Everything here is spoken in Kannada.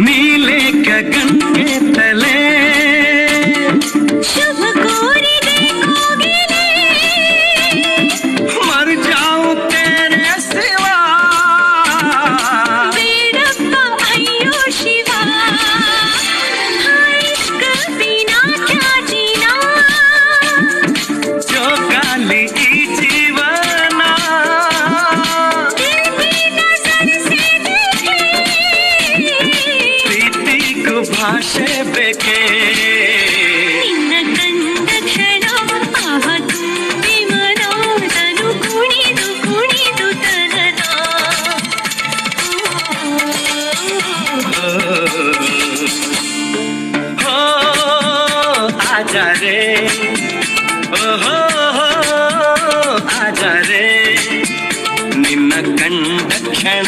ನೀಲೆ ಗಗನ್ಗೆ ತಲೆ ಶುಭ ಕೋರಿದೆ ಕೋಗಿಲೆ ಮರ್ ಜಾऊं तेरे सिवा ಬೇಡಪ್ಪ ಅಯ್ಯೋ ಶಿವ ಇಷ್ಕ ಬಿನಾ ಕ್ಯಾ ಜೀನಾ जो गाली ಈ ಜೀವನ ದಿಲ್ ಕಿ ನಜರ್ ಸೆ ದೇಖೆ ಪ್ರೀತಿಗೂ ಭಾಷೆ ಬೇಕೇ ನಿನ್ನ ಕಂಡ ಕ್ಷಣ ಆಹ ತುಂಬಿ ಮನೋದನು ಕುಣಿದು ಕುಣಿದು ತನನ हो आजा रे ಓಹೋ ಆಜಾ ರೇ ನಿನ್ನ ಕಂಡ ಕ್ಷಣ